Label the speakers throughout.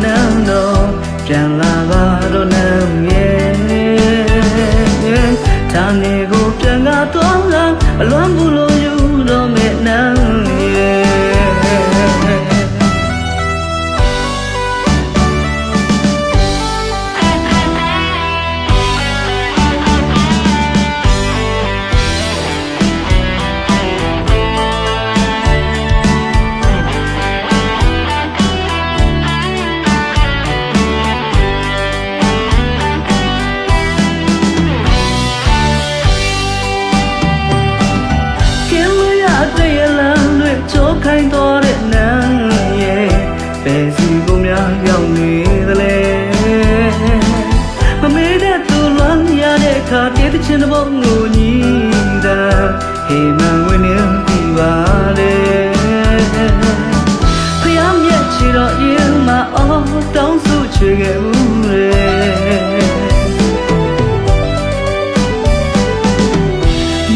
Speaker 1: nắng đâu chẳng là ba đâu nắng nghe thằng này cô chẳng ngã toán ngang loan bu lo yu đâu mẹ nắng ngheခိုင်းတော်တဲ့နန်းရဲ့ဘယ်စီကိုများရောက်နေသလဲမမေးတဲ့သူလွမ်းရတဲ့အခါတည်တဲ့ချင်းတစ်ပုံကိုညီတာဟေမန်ဝင်နေပြီပါလေဖျားမြက်ချီတော့ရင်မအော်တောင်းစုချွေခဲ့ဦးလေ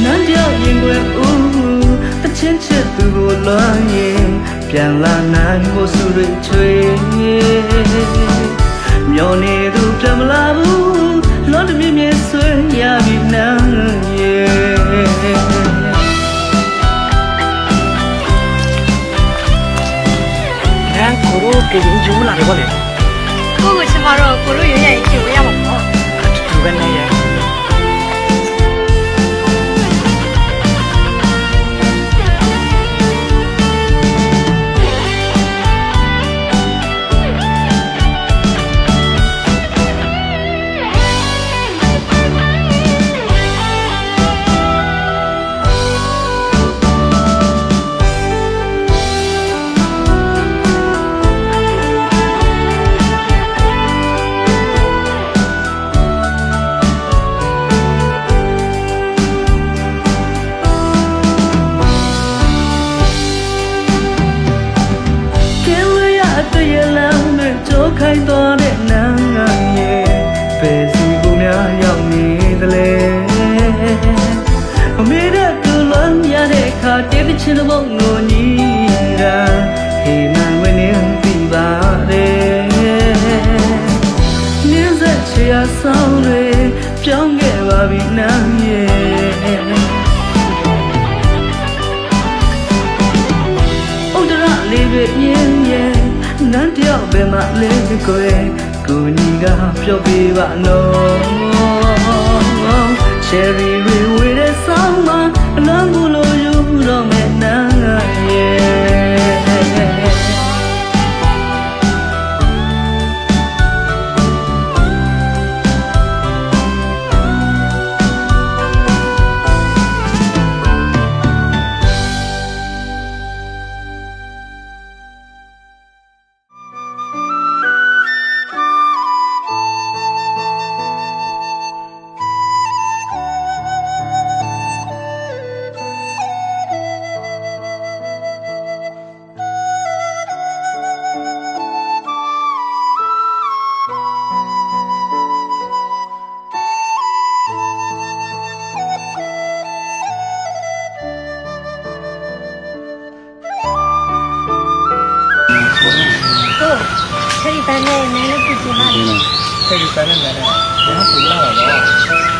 Speaker 1: နန်းကြောက်ရင်ွယ်ဦးချင်းချစ်သူကိုလွမ်းရင်ပြန်လာနိုင်ဖို့စုတွေချွေမျောနေသူပြန်မလာဘူးလောတမြင်မြင်ဆွေးရပြီနန်းရဲ့
Speaker 2: အဲ့ကိုရိုကရင်ကျူလာတယ်ဗောလေ
Speaker 3: ကိုကိုချင်မတော့ကိုရိုရွေးရရင်ကျူရမှာပေါ့
Speaker 2: တူပဲနဲ့ရဲ့
Speaker 1: ခိုင်းတော်တဲ့နန်းငယ်ရဲ့ဘယ်စီကိုများရောက်နေသလဲအမေတဲ့သူလွမ်းရတဲ့အခါတည်တဲ့ချင်းတစ်ပုံကိုညီတာဟေမန်ဝင်နေပြီပါလေနင်းဆက်ချရာဆောင်တွေပြောင်းခဲ့ပါပြီနန်းရဲ့ဥဒရလေးပဲမြင်ရဲ့နန်းတယောက်ပဲမလေးကိုယ်ကိုညီကပြောပြပါနော်ချယ်ရီဝေဝေတဲ့ဆောင်းမှာအလန်းဘူးလို့ယူတော့မဲ့နန်းရဲ့
Speaker 3: ခရီးပန်းနဲ့နန်းလေးကြည့်ချင်ပါလေ
Speaker 2: ခရီးပန်းနဲ့နန်းလေးညာပူလာတော့